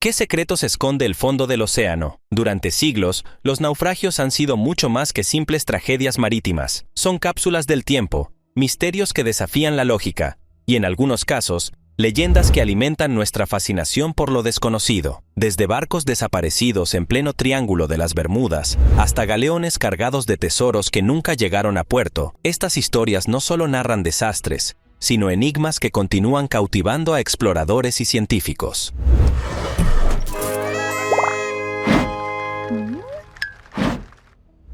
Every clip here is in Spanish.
¿Qué secretos esconde el fondo del océano? Durante siglos, los naufragios han sido mucho más que simples tragedias marítimas. Son cápsulas del tiempo, misterios que desafían la lógica, y en algunos casos, leyendas que alimentan nuestra fascinación por lo desconocido. Desde barcos desaparecidos en pleno Triángulo de las Bermudas, hasta galeones cargados de tesoros que nunca llegaron a puerto, estas historias no solo narran desastres, sino enigmas que continúan cautivando a exploradores y científicos.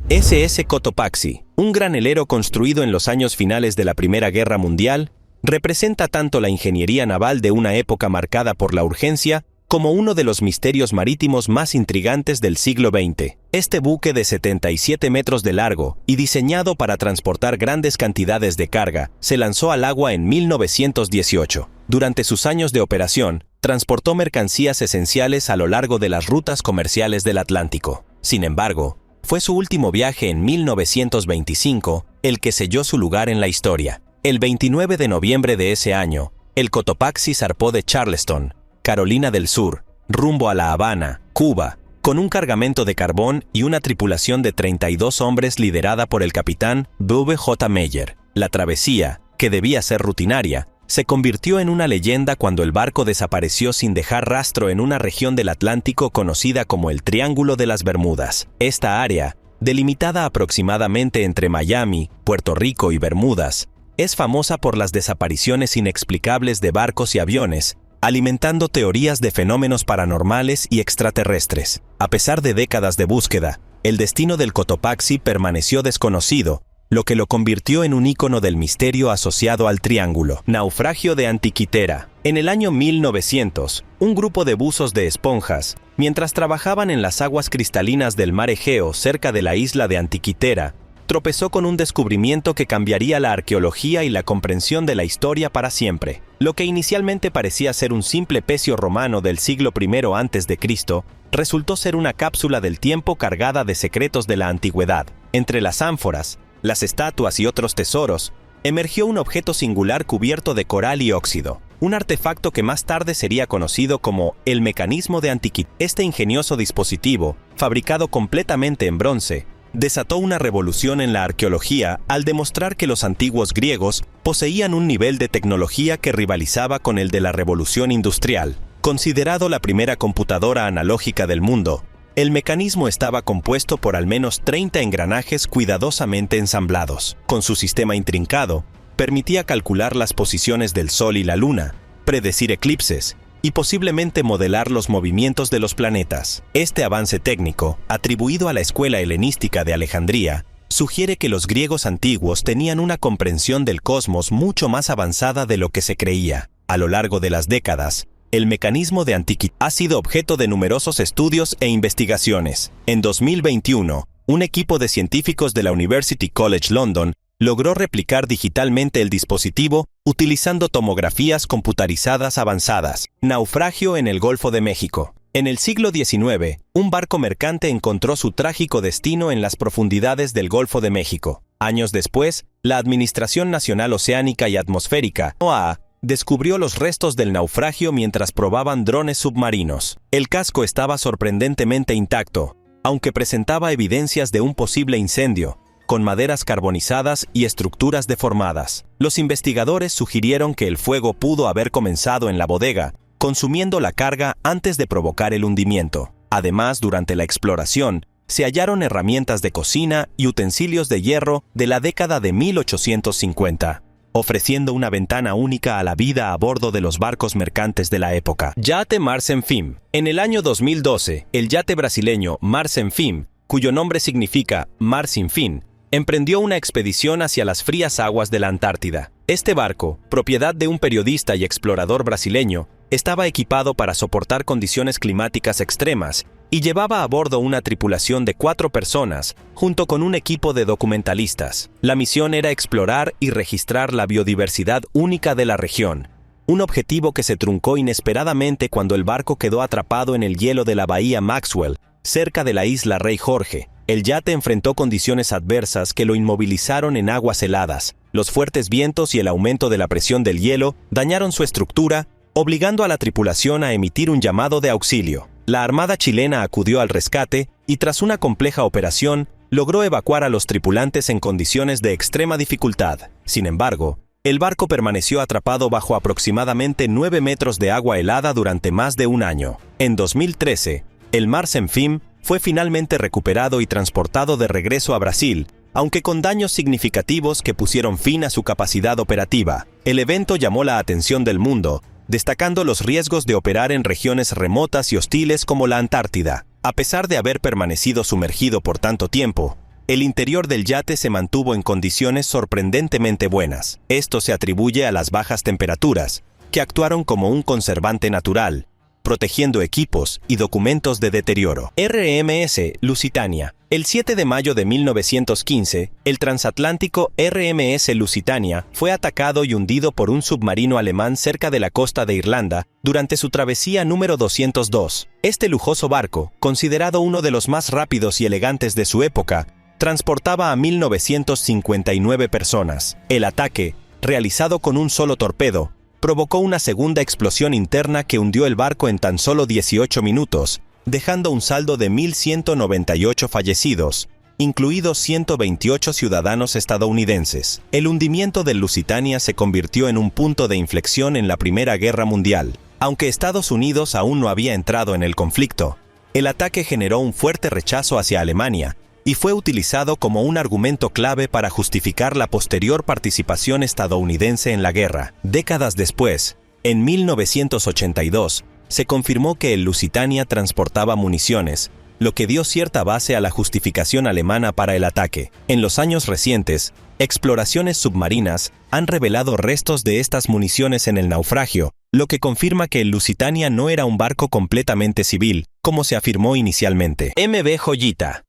SS Cotopaxi, un granelero construido en los años finales de la Primera Guerra Mundial, representa tanto la ingeniería naval de una época marcada por la urgencia como uno de los misterios marítimos más intrigantes del siglo XX. Este buque de 77 metros de largo y diseñado para transportar grandes cantidades de carga, se lanzó al agua en 1918. Durante sus años de operación, transportó mercancías esenciales a lo largo de las rutas comerciales del Atlántico. Sin embargo, fue su último viaje en 1925 el que selló su lugar en la historia. El 29 de noviembre de ese año, el Cotopaxi zarpó de Charleston, Carolina del Sur, rumbo a La Habana, Cuba, con un cargamento de carbón y una tripulación de 32 hombres liderada por el capitán W.J. Meyer. La travesía, que debía ser rutinaria, se convirtió en una leyenda cuando el barco desapareció sin dejar rastro en una región del Atlántico conocida como el Triángulo de las Bermudas. Esta área, delimitada aproximadamente entre Miami, Puerto Rico y Bermudas, es famosa por las desapariciones inexplicables de barcos y aviones, alimentando teorías de fenómenos paranormales y extraterrestres. A pesar de décadas de búsqueda, el destino del Cotopaxi permaneció desconocido, lo que lo convirtió en un ícono del misterio asociado al triángulo. Naufragio de Antiquitera. En el año 1900, un grupo de buzos de esponjas, mientras trabajaban en las aguas cristalinas del mar Egeo cerca de la isla de Antiquitera, tropezó con un descubrimiento que cambiaría la arqueología y la comprensión de la historia para siempre. Lo que inicialmente parecía ser un simple pecio romano del siglo I a.C., resultó ser una cápsula del tiempo cargada de secretos de la antigüedad. Entre las ánforas, las estatuas y otros tesoros, emergió un objeto singular cubierto de coral y óxido, un artefacto que más tarde sería conocido como el mecanismo de Antiquitera. Este ingenioso dispositivo, fabricado completamente en bronce, desató una revolución en la arqueología al demostrar que los antiguos griegos poseían un nivel de tecnología que rivalizaba con el de la revolución industrial. Considerado la primera computadora analógica del mundo, el mecanismo estaba compuesto por al menos 30 engranajes cuidadosamente ensamblados. Con su sistema intrincado, permitía calcular las posiciones del Sol y la Luna, predecir eclipses y posiblemente modelar los movimientos de los planetas. Este avance técnico, atribuido a la escuela helenística de Alejandría, sugiere que los griegos antiguos tenían una comprensión del cosmos mucho más avanzada de lo que se creía. A lo largo de las décadas, el mecanismo de Antiquitera ha sido objeto de numerosos estudios e investigaciones. En 2021, un equipo de científicos de la University College London logró replicar digitalmente el dispositivo utilizando tomografías computarizadas avanzadas. Naufragio en el Golfo de México. En el siglo XIX, un barco mercante encontró su trágico destino en las profundidades del Golfo de México. Años después, la Administración Nacional Oceánica y Atmosférica, NOAA, descubrió los restos del naufragio mientras probaban drones submarinos. El casco estaba sorprendentemente intacto, aunque presentaba evidencias de un posible incendio, con maderas carbonizadas y estructuras deformadas. Los investigadores sugirieron que el fuego pudo haber comenzado en la bodega, consumiendo la carga antes de provocar el hundimiento. Además, durante la exploración, se hallaron herramientas de cocina y utensilios de hierro de la década de 1850. Ofreciendo una ventana única a la vida a bordo de los barcos mercantes de la época. Yate Mar Sem Fim. En el año 2012, el yate brasileño Mar Sem Fim, cuyo nombre significa Mar Sin Fin, emprendió una expedición hacia las frías aguas de la Antártida. Este barco, propiedad de un periodista y explorador brasileño, estaba equipado para soportar condiciones climáticas extremas y llevaba a bordo una tripulación de 4 personas, junto con un equipo de documentalistas. La misión era explorar y registrar la biodiversidad única de la región, un objetivo que se truncó inesperadamente cuando el barco quedó atrapado en el hielo de la bahía Maxwell, cerca de la isla Rey Jorge. El yate enfrentó condiciones adversas que lo inmovilizaron en aguas heladas. Los fuertes vientos y el aumento de la presión del hielo dañaron su estructura, obligando a la tripulación a emitir un llamado de auxilio. La Armada chilena acudió al rescate y tras una compleja operación, logró evacuar a los tripulantes en condiciones de extrema dificultad. Sin embargo, el barco permaneció atrapado bajo aproximadamente 9 metros de agua helada durante más de un año. En 2013, el Mar Senfim fue finalmente recuperado y transportado de regreso a Brasil, aunque con daños significativos que pusieron fin a su capacidad operativa. El evento llamó la atención del mundo, destacando los riesgos de operar en regiones remotas y hostiles como la Antártida. A pesar de haber permanecido sumergido por tanto tiempo, el interior del yate se mantuvo en condiciones sorprendentemente buenas. Esto se atribuye a las bajas temperaturas, que actuaron como un conservante natural, protegiendo equipos y documentos de deterioro. RMS Lusitania. El 7 de mayo de 1915, el transatlántico RMS Lusitania fue atacado y hundido por un submarino alemán cerca de la costa de Irlanda durante su travesía número 202. Este lujoso barco, considerado uno de los más rápidos y elegantes de su época, transportaba a 1.959 personas. El ataque, realizado con un solo torpedo, provocó una segunda explosión interna que hundió el barco en tan solo 18 minutos, dejando un saldo de 1.198 fallecidos, incluidos 128 ciudadanos estadounidenses. El hundimiento del Lusitania se convirtió en un punto de inflexión en la Primera Guerra Mundial. Aunque Estados Unidos aún no había entrado en el conflicto, el ataque generó un fuerte rechazo hacia Alemania, y fue utilizado como un argumento clave para justificar la posterior participación estadounidense en la guerra. Décadas después, en 1982, se confirmó que el Lusitania transportaba municiones, lo que dio cierta base a la justificación alemana para el ataque. En los años recientes, exploraciones submarinas han revelado restos de estas municiones en el naufragio, lo que confirma que el Lusitania no era un barco completamente civil, como se afirmó inicialmente. MV Joyita.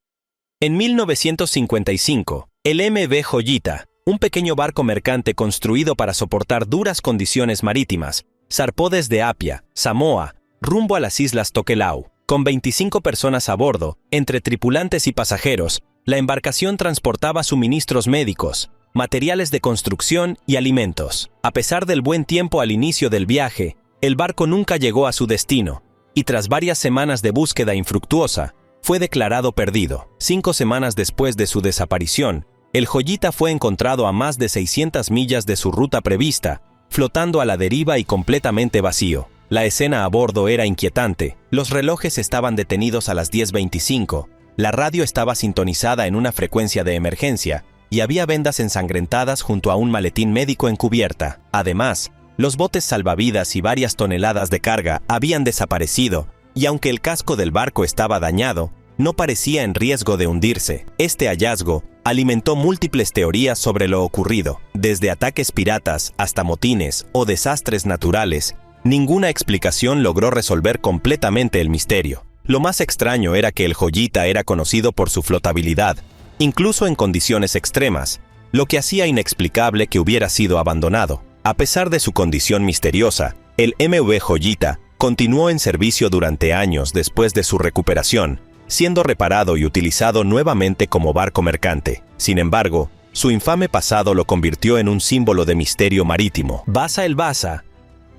En 1955, el MV Joyita, un pequeño barco mercante construido para soportar duras condiciones marítimas, zarpó desde Apia, Samoa, rumbo a las islas Tokelau. Con 25 personas a bordo, entre tripulantes y pasajeros, la embarcación transportaba suministros médicos, materiales de construcción y alimentos. A pesar del buen tiempo al inicio del viaje, el barco nunca llegó a su destino, y tras varias semanas de búsqueda infructuosa, fue declarado perdido. 5 semanas después de su desaparición, el Joyita fue encontrado a más de 600 millas de su ruta prevista, flotando a la deriva y completamente vacío. La escena a bordo era inquietante. Los relojes estaban detenidos a las 10:25, la radio estaba sintonizada en una frecuencia de emergencia, y había vendas ensangrentadas junto a un maletín médico en cubierta. Además, los botes salvavidas y varias toneladas de carga habían desaparecido, y aunque el casco del barco estaba dañado, no parecía en riesgo de hundirse. Este hallazgo alimentó múltiples teorías sobre lo ocurrido. Desde ataques piratas hasta motines o desastres naturales, ninguna explicación logró resolver completamente el misterio. Lo más extraño era que el Joyita era conocido por su flotabilidad, incluso en condiciones extremas, lo que hacía inexplicable que hubiera sido abandonado. A pesar de su condición misteriosa, el MV Joyita continuó en servicio durante años después de su recuperación, siendo reparado y utilizado nuevamente como barco mercante. Sin embargo, su infame pasado lo convirtió en un símbolo de misterio marítimo. Vasa el Vasa,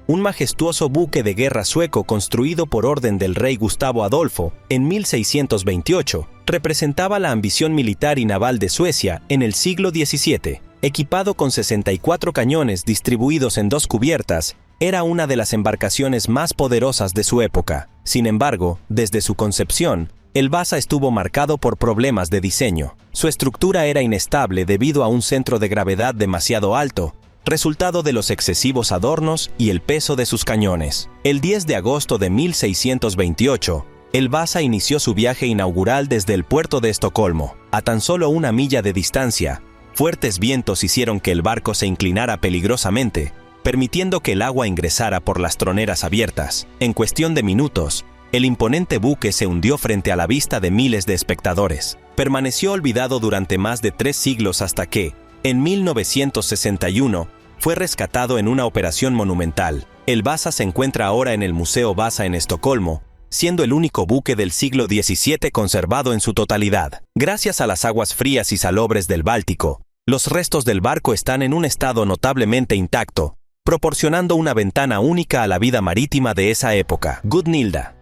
un majestuoso buque de guerra sueco construido por orden del rey Gustavo Adolfo en 1628, representaba la ambición militar y naval de Suecia en el siglo XVII. Equipado con 64 cañones distribuidos en 2 cubiertas, era una de las embarcaciones más poderosas de su época. Sin embargo, desde su concepción, el Vasa estuvo marcado por problemas de diseño. Su estructura era inestable debido a un centro de gravedad demasiado alto, resultado de los excesivos adornos y el peso de sus cañones. El 10 de agosto de 1628, el Vasa inició su viaje inaugural desde el puerto de Estocolmo. A tan solo 1 milla de distancia, fuertes vientos hicieron que el barco se inclinara peligrosamente, permitiendo que el agua ingresara por las troneras abiertas. En cuestión de minutos, el imponente buque se hundió frente a la vista de miles de espectadores. Permaneció olvidado durante más de 3 siglos hasta que, en 1961, fue rescatado en una operación monumental. El Vasa se encuentra ahora en el Museo Vasa en Estocolmo, siendo el único buque del siglo XVII conservado en su totalidad. Gracias a las aguas frías y salobres del Báltico, los restos del barco están en un estado notablemente intacto, proporcionando una ventana única a la vida marítima de esa época. Gunilda.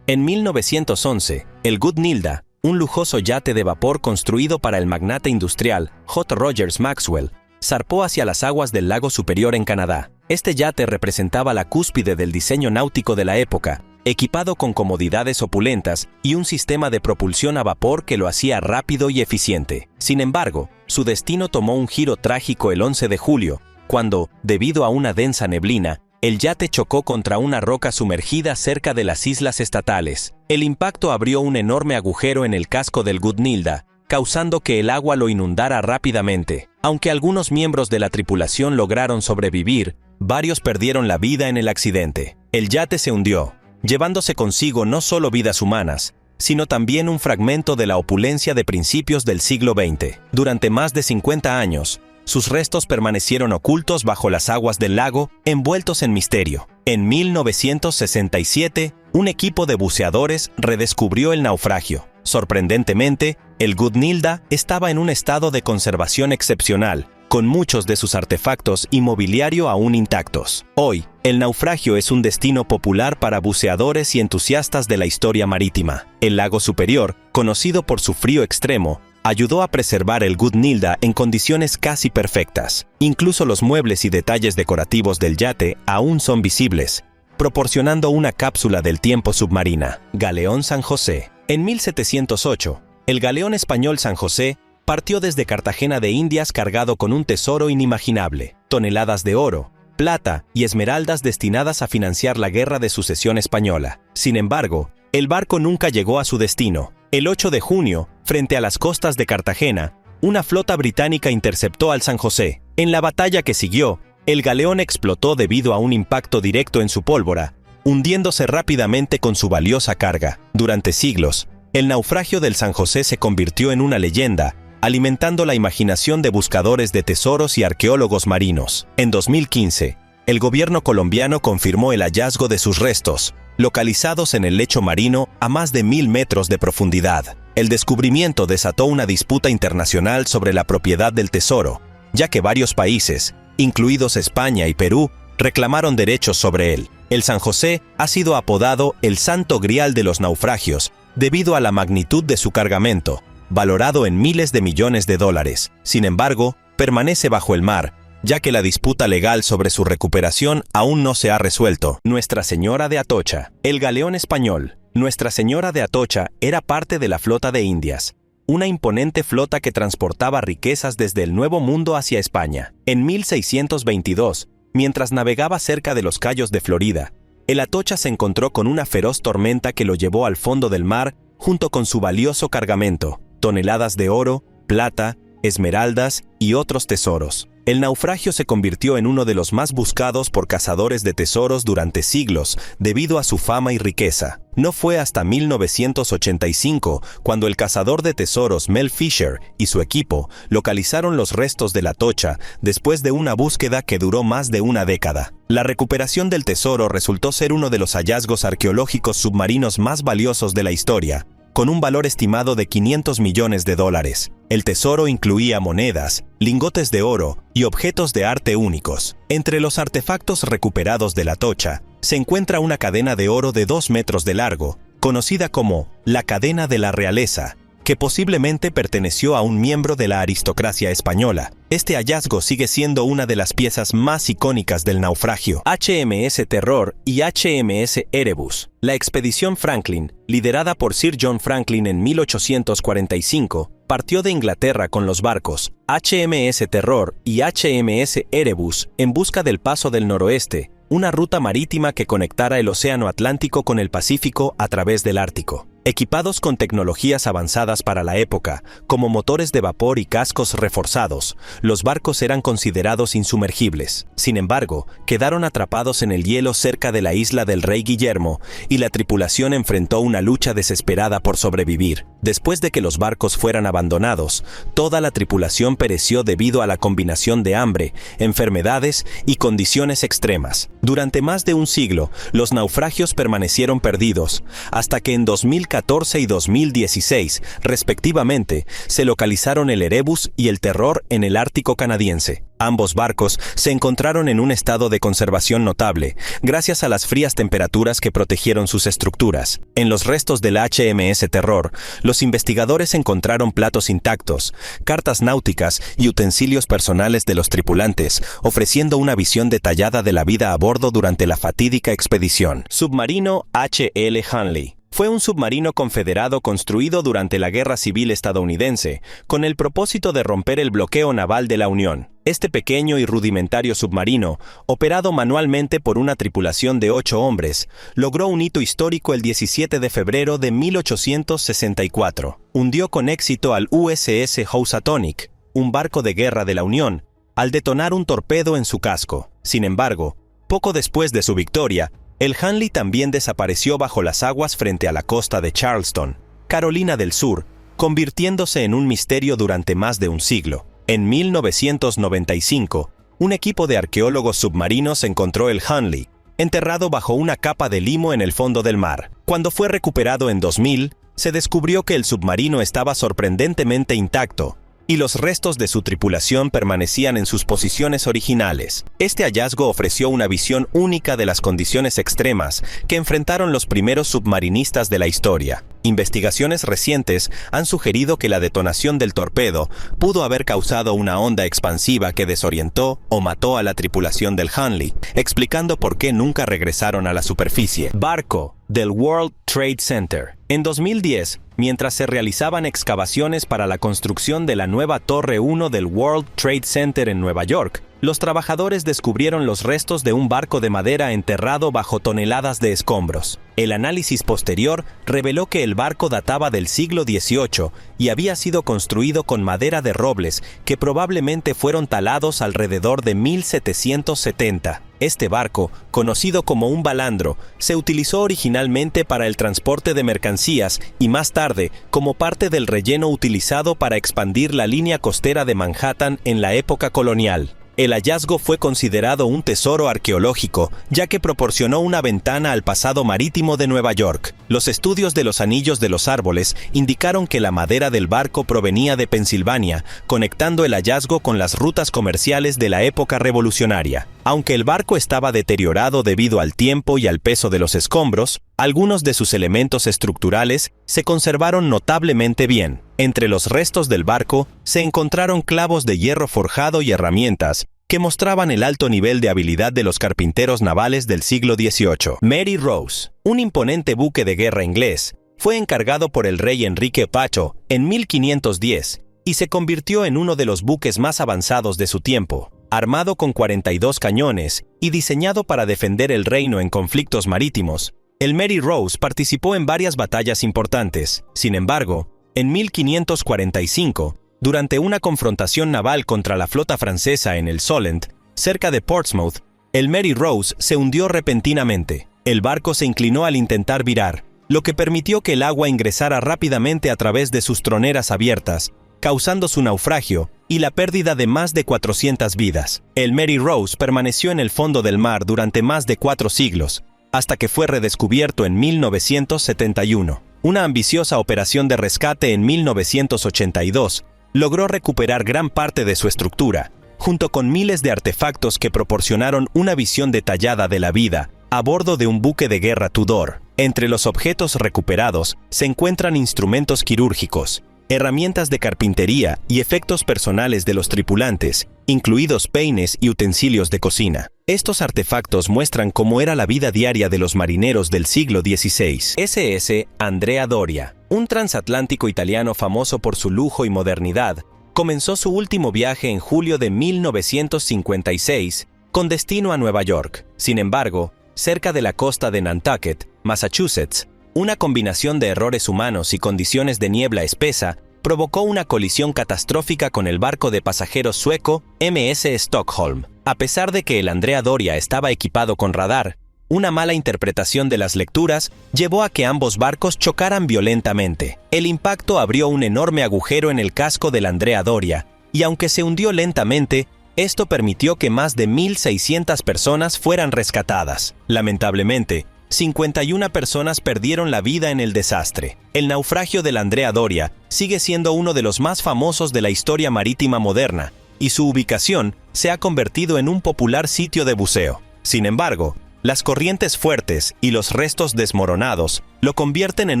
En 1911, el Gunilda, un lujoso yate de vapor construido para el magnate industrial J. Rogers Maxwell, zarpó hacia las aguas del lago Superior en Canadá. Este yate representaba la cúspide del diseño náutico de la época, equipado con comodidades opulentas y un sistema de propulsión a vapor que lo hacía rápido y eficiente. Sin embargo, su destino tomó un giro trágico el 11 de julio, cuando, debido a una densa neblina, el yate chocó contra una roca sumergida cerca de las islas estatales. El impacto abrió un enorme agujero en el casco del Gunilda, causando que el agua lo inundara rápidamente. Aunque algunos miembros de la tripulación lograron sobrevivir, varios perdieron la vida en el accidente. El yate se hundió, llevándose consigo no solo vidas humanas, sino también un fragmento de la opulencia de principios del siglo XX. Durante más de 50 años, sus restos permanecieron ocultos bajo las aguas del lago, envueltos en misterio. En 1967, un equipo de buceadores redescubrió el naufragio. Sorprendentemente, el Gunilda estaba en un estado de conservación excepcional, con muchos de sus artefactos y mobiliario aún intactos. Hoy, el naufragio es un destino popular para buceadores y entusiastas de la historia marítima. El lago Superior, conocido por su frío extremo, ayudó a preservar el Gunilda en condiciones casi perfectas. Incluso los muebles y detalles decorativos del yate aún son visibles, proporcionando una cápsula del tiempo submarina. Galeón San José. En 1708, el galeón español San José partió desde Cartagena de Indias cargado con un tesoro inimaginable, toneladas de oro, plata y esmeraldas destinadas a financiar la Guerra de Sucesión Española. Sin embargo, el barco nunca llegó a su destino. El 8 de junio, frente a las costas de Cartagena, una flota británica interceptó al San José. En la batalla que siguió, el galeón explotó debido a un impacto directo en su pólvora, hundiéndose rápidamente con su valiosa carga. Durante siglos, el naufragio del San José se convirtió en una leyenda, alimentando la imaginación de buscadores de tesoros y arqueólogos marinos. En 2015, el gobierno colombiano confirmó el hallazgo de sus restos, localizados en el lecho marino a más de 1000 metros de profundidad. El descubrimiento desató una disputa internacional sobre la propiedad del tesoro, ya que varios países, incluidos España y Perú, reclamaron derechos sobre él. El San José ha sido apodado el Santo Grial de los naufragios debido a la magnitud de su cargamento, valorado en miles de millones de dólares. Sin embargo, permanece bajo el mar, ya que la disputa legal sobre su recuperación aún no se ha resuelto. Nuestra Señora de Atocha. El galeón español, Nuestra Señora de Atocha, era parte de la flota de Indias, una imponente flota que transportaba riquezas desde el Nuevo Mundo hacia España. En 1622, mientras navegaba cerca de los cayos de Florida, el Atocha se encontró con una feroz tormenta que lo llevó al fondo del mar junto con su valioso cargamento, toneladas de oro, plata, esmeraldas y otros tesoros. El naufragio se convirtió en uno de los más buscados por cazadores de tesoros durante siglos debido a su fama y riqueza. No fue hasta 1985 cuando el cazador de tesoros Mel Fisher y su equipo localizaron los restos de la Atocha después de una búsqueda que duró más de una década. La recuperación del tesoro resultó ser uno de los hallazgos arqueológicos submarinos más valiosos de la historia, con un valor estimado de $500 millones. El tesoro incluía monedas, lingotes de oro y objetos de arte únicos. Entre los artefactos recuperados de la Atocha, se encuentra una cadena de oro de 2 metros de largo, conocida como la cadena de la realeza, que posiblemente perteneció a un miembro de la aristocracia española. Este hallazgo sigue siendo una de las piezas más icónicas del naufragio. HMS Terror y HMS Erebus. La expedición Franklin, liderada por Sir John Franklin en 1845, partió de Inglaterra con los barcos HMS Terror y HMS Erebus en busca del Paso del Noroeste, una ruta marítima que conectara el Océano Atlántico con el Pacífico a través del Ártico. Equipados con tecnologías avanzadas para la época, como motores de vapor y cascos reforzados, los barcos eran considerados insumergibles. Sin embargo, quedaron atrapados en el hielo cerca de la isla del Rey Guillermo y la tripulación enfrentó una lucha desesperada por sobrevivir. Después de que los barcos fueran abandonados, toda la tripulación pereció debido a la combinación de hambre, enfermedades y condiciones extremas. Durante más de un siglo, los naufragios permanecieron perdidos, hasta que en 2014 y 2016, respectivamente, se localizaron el Erebus y el Terror en el Ártico canadiense. Ambos barcos se encontraron en un estado de conservación notable, gracias a las frías temperaturas que protegieron sus estructuras. En los restos del HMS Terror, los investigadores encontraron platos intactos, cartas náuticas y utensilios personales de los tripulantes, ofreciendo una visión detallada de la vida a bordo durante la fatídica expedición. Submarino H.L. Hunley. Fue un submarino confederado construido durante la Guerra Civil estadounidense, con el propósito de romper el bloqueo naval de la Unión. Este pequeño y rudimentario submarino, operado manualmente por una tripulación de 8 hombres, logró un hito histórico el 17 de febrero de 1864. Hundió con éxito al USS Housatonic, un barco de guerra de la Unión, al detonar un torpedo en su casco. Sin embargo, poco después de su victoria, el Hunley también desapareció bajo las aguas frente a la costa de Charleston, Carolina del Sur, convirtiéndose en un misterio durante más de un siglo. En 1995, un equipo de arqueólogos submarinos encontró el Hunley, enterrado bajo una capa de limo en el fondo del mar. Cuando fue recuperado en 2000, se descubrió que el submarino estaba sorprendentemente intacto, y los restos de su tripulación permanecían en sus posiciones originales. Este hallazgo ofreció una visión única de las condiciones extremas que enfrentaron los primeros submarinistas de la historia. Investigaciones recientes han sugerido que la detonación del torpedo pudo haber causado una onda expansiva que desorientó o mató a la tripulación del Hunley, explicando por qué nunca regresaron a la superficie. Barco del World Trade Center. En 2010, mientras se realizaban excavaciones para la construcción de la nueva Torre 1 del World Trade Center en Nueva York, los trabajadores descubrieron los restos de un barco de madera enterrado bajo toneladas de escombros. El análisis posterior reveló que el barco databa del siglo XVIII y había sido construido con madera de robles que probablemente fueron talados alrededor de 1770. Este barco, conocido como un balandro, se utilizó originalmente para el transporte de mercancías y más tarde como parte del relleno utilizado para expandir la línea costera de Manhattan en la época colonial. El hallazgo fue considerado un tesoro arqueológico, ya que proporcionó una ventana al pasado marítimo de Nueva York. Los estudios de los anillos de los árboles indicaron que la madera del barco provenía de Pensilvania, conectando el hallazgo con las rutas comerciales de la época revolucionaria. Aunque el barco estaba deteriorado debido al tiempo y al peso de los escombros, algunos de sus elementos estructurales se conservaron notablemente bien. Entre los restos del barco se encontraron clavos de hierro forjado y herramientas que mostraban el alto nivel de habilidad de los carpinteros navales del siglo XVIII. Mary Rose, un imponente buque de guerra inglés, fue encargado por el rey Enrique VIII en 1510 y se convirtió en uno de los buques más avanzados de su tiempo. Armado con 42 cañones y diseñado para defender el reino en conflictos marítimos, el Mary Rose participó en varias batallas importantes. Sin embargo, en 1545, durante una confrontación naval contra la flota francesa en el Solent, cerca de Portsmouth, el Mary Rose se hundió repentinamente. El barco se inclinó al intentar virar, lo que permitió que el agua ingresara rápidamente a través de sus troneras abiertas, causando su naufragio y la pérdida de más de 400 vidas. El Mary Rose permaneció en el fondo del mar durante más de 4 siglos, hasta que fue redescubierto en 1971. Una ambiciosa operación de rescate en 1982 logró recuperar gran parte de su estructura, junto con miles de artefactos que proporcionaron una visión detallada de la vida a bordo de un buque de guerra Tudor. Entre los objetos recuperados se encuentran instrumentos quirúrgicos, herramientas de carpintería y efectos personales de los tripulantes, incluidos peines y utensilios de cocina. Estos artefactos muestran cómo era la vida diaria de los marineros del siglo XVI. SS Andrea Doria, un transatlántico italiano famoso por su lujo y modernidad, comenzó su último viaje en julio de 1956 con destino a Nueva York. Sin embargo, cerca de la costa de Nantucket, Massachusetts, una combinación de errores humanos y condiciones de niebla espesa provocó una colisión catastrófica con el barco de pasajeros sueco MS Stockholm. A pesar de que el Andrea Doria estaba equipado con radar, una mala interpretación de las lecturas llevó a que ambos barcos chocaran violentamente. El impacto abrió un enorme agujero en el casco del Andrea Doria, y aunque se hundió lentamente, esto permitió que más de 1.600 personas fueran rescatadas. Lamentablemente, 51 personas perdieron la vida en el desastre. El naufragio del Andrea Doria sigue siendo uno de los más famosos de la historia marítima moderna, y su ubicación se ha convertido en un popular sitio de buceo. Sin embargo, las corrientes fuertes y los restos desmoronados lo convierten en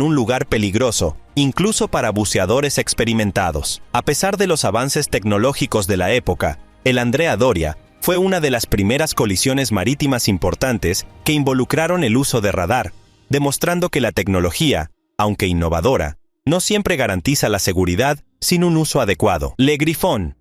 un lugar peligroso, incluso para buceadores experimentados. A pesar de los avances tecnológicos de la época, el Andrea Doria fue una de las primeras colisiones marítimas importantes que involucraron el uso de radar, demostrando que la tecnología, aunque innovadora, no siempre garantiza la seguridad sin un uso adecuado. Le Griffon.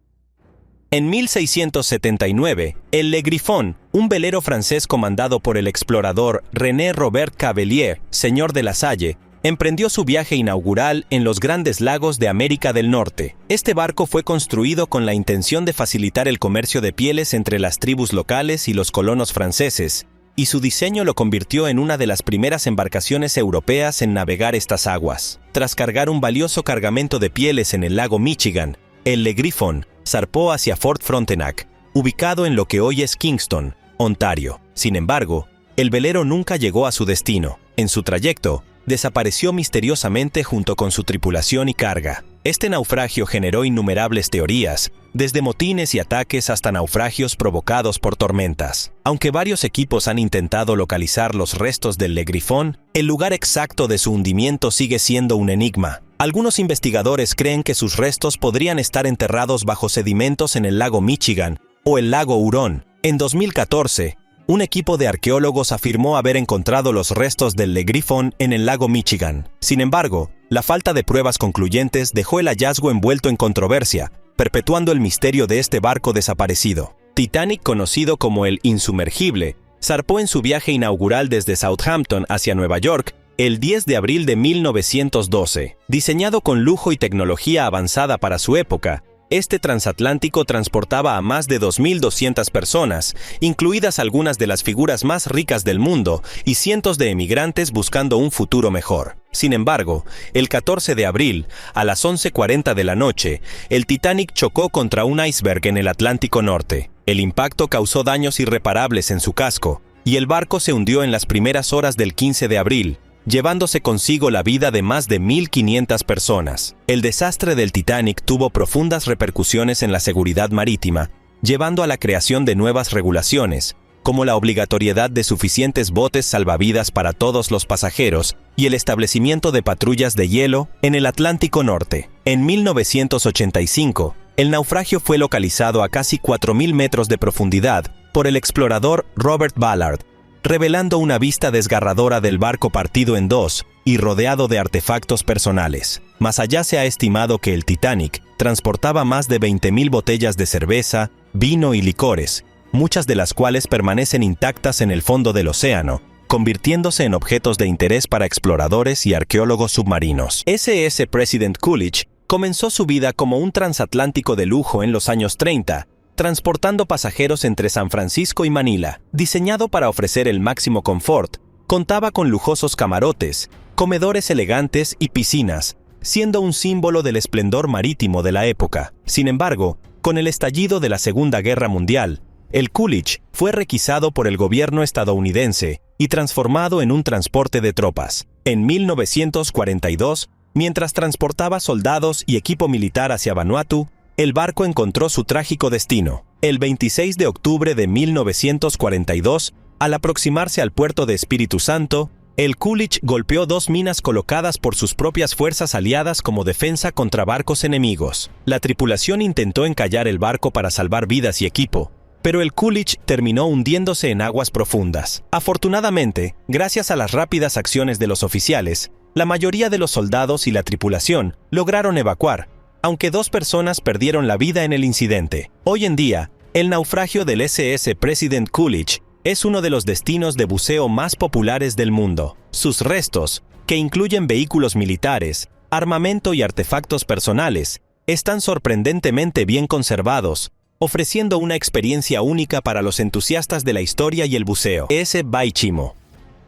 En 1679, el Le Griffon, un velero francés comandado por el explorador René Robert Cavelier, señor de la Salle, emprendió su viaje inaugural en los Grandes Lagos de América del Norte. Este barco fue construido con la intención de facilitar el comercio de pieles entre las tribus locales y los colonos franceses, y su diseño lo convirtió en una de las primeras embarcaciones europeas en navegar estas aguas. Tras cargar un valioso cargamento de pieles en el lago Michigan, el Le Griffon zarpó hacia Fort Frontenac, ubicado en lo que hoy es Kingston, Ontario. Sin embargo, el velero nunca llegó a su destino. En su trayecto, desapareció misteriosamente junto con su tripulación y carga. Este naufragio generó innumerables teorías, desde motines y ataques hasta naufragios provocados por tormentas. Aunque varios equipos han intentado localizar los restos del Le Griffon, el lugar exacto de su hundimiento sigue siendo un enigma. Algunos investigadores creen que sus restos podrían estar enterrados bajo sedimentos en el lago Michigan o el lago Hurón. En 2014, un equipo de arqueólogos afirmó haber encontrado los restos del Le Griffon en el lago Michigan. Sin embargo, la falta de pruebas concluyentes dejó el hallazgo envuelto en controversia, perpetuando el misterio de este barco desaparecido. Titanic, conocido como el Insumergible, zarpó en su viaje inaugural desde Southampton hacia Nueva York el 10 de abril de 1912. Diseñado con lujo y tecnología avanzada para su época, este transatlántico transportaba a más de 2.200 personas, incluidas algunas de las figuras más ricas del mundo y cientos de emigrantes buscando un futuro mejor. Sin embargo, el 14 de abril, a las 11:40 de la noche, el Titanic chocó contra un iceberg en el Atlántico Norte. El impacto causó daños irreparables en su casco, y el barco se hundió en las primeras horas del 15 de abril, llevándose consigo la vida de más de 1.500 personas. El desastre del Titanic tuvo profundas repercusiones en la seguridad marítima, llevando a la creación de nuevas regulaciones, como la obligatoriedad de suficientes botes salvavidas para todos los pasajeros y el establecimiento de patrullas de hielo en el Atlántico Norte. En 1985, el naufragio fue localizado a casi 4.000 metros de profundidad por el explorador Robert Ballard, revelando una vista desgarradora del barco partido en dos y rodeado de artefactos personales. Más allá, se ha estimado que el Titanic transportaba más de 20.000 botellas de cerveza, vino y licores, muchas de las cuales permanecen intactas en el fondo del océano, convirtiéndose en objetos de interés para exploradores y arqueólogos submarinos. SS President Coolidge comenzó su vida como un transatlántico de lujo en los años 30, transportando pasajeros entre San Francisco y Manila. Diseñado para ofrecer el máximo confort, contaba con lujosos camarotes, comedores elegantes y piscinas, siendo un símbolo del esplendor marítimo de la época. Sin embargo, con el estallido de la Segunda Guerra Mundial, el Coolidge fue requisado por el gobierno estadounidense y transformado en un transporte de tropas. En 1942, mientras transportaba soldados y equipo militar hacia Vanuatu, el barco encontró su trágico destino. El 26 de octubre de 1942, al aproximarse al puerto de Espíritu Santo, el Coolidge golpeó dos minas colocadas por sus propias fuerzas aliadas como defensa contra barcos enemigos. La tripulación intentó encallar el barco para salvar vidas y equipo, pero el Coolidge terminó hundiéndose en aguas profundas. Afortunadamente, gracias a las rápidas acciones de los oficiales, la mayoría de los soldados y la tripulación lograron evacuar, aunque 2 personas perdieron la vida en el incidente. Hoy en día, el naufragio del SS President Coolidge es uno de los destinos de buceo más populares del mundo. Sus restos, que incluyen vehículos militares, armamento y artefactos personales, están sorprendentemente bien conservados, ofreciendo una experiencia única para los entusiastas de la historia y el buceo. S. Baichimo,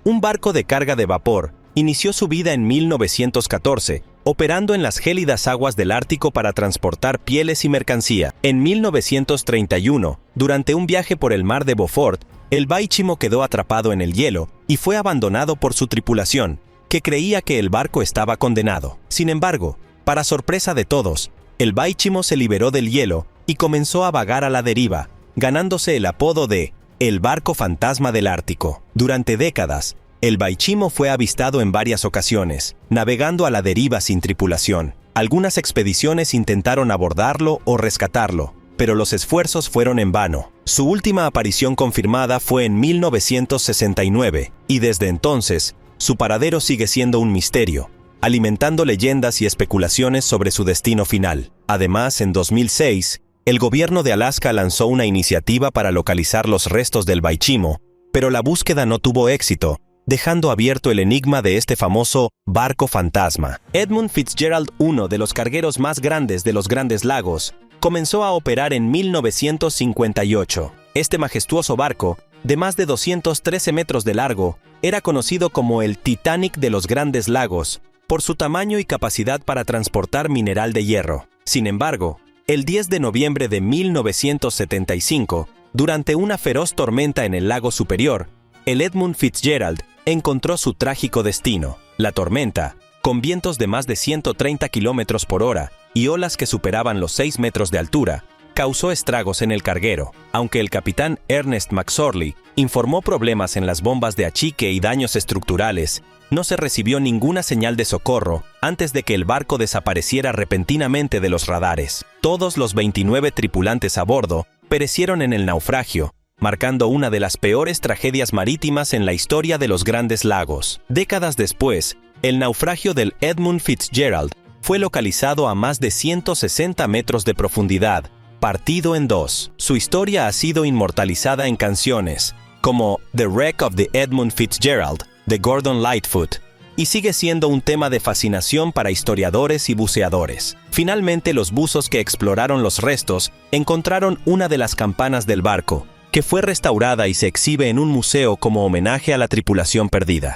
un barco de carga de vapor, inició su vida en 1914, operando en las gélidas aguas del Ártico para transportar pieles y mercancía. En 1931, durante un viaje por el mar de Beaufort, el Baichimo quedó atrapado en el hielo y fue abandonado por su tripulación, que creía que el barco estaba condenado. Sin embargo, para sorpresa de todos, el Baichimo se liberó del hielo y comenzó a vagar a la deriva, ganándose el apodo de el barco fantasma del Ártico. Durante décadas, el Baichimo fue avistado en varias ocasiones, navegando a la deriva sin tripulación. Algunas expediciones intentaron abordarlo o rescatarlo, pero los esfuerzos fueron en vano. Su última aparición confirmada fue en 1969, y desde entonces, su paradero sigue siendo un misterio, alimentando leyendas y especulaciones sobre su destino final. Además, en 2006, el gobierno de Alaska lanzó una iniciativa para localizar los restos del Baichimo, pero la búsqueda no tuvo éxito, dejando abierto el enigma de este famoso barco fantasma. Edmund Fitzgerald, uno de los cargueros más grandes de los Grandes Lagos, comenzó a operar en 1958. Este majestuoso barco, de más de 213 metros de largo, era conocido como el Titanic de los Grandes Lagos, por su tamaño y capacidad para transportar mineral de hierro. Sin embargo, el 10 de noviembre de 1975, durante una feroz tormenta en el lago superior, el Edmund Fitzgerald encontró su trágico destino. La tormenta, con vientos de más de 130 kilómetros por hora y olas que superaban los 6 metros de altura, causó estragos en el carguero. Aunque el capitán Ernest McSorley informó problemas en las bombas de achique y daños estructurales, no se recibió ninguna señal de socorro antes de que el barco desapareciera repentinamente de los radares. Todos los 29 tripulantes a bordo perecieron en el naufragio, marcando una de las peores tragedias marítimas en la historia de los Grandes Lagos. Décadas después, el naufragio del Edmund Fitzgerald fue localizado a más de 160 metros de profundidad, partido en dos. Su historia ha sido inmortalizada en canciones, como The Wreck of the Edmund Fitzgerald, de Gordon Lightfoot, y sigue siendo un tema de fascinación para historiadores y buceadores. Finalmente, los buzos que exploraron los restos encontraron una de las campanas del barco, que fue restaurada y se exhibe en un museo como homenaje a la tripulación perdida.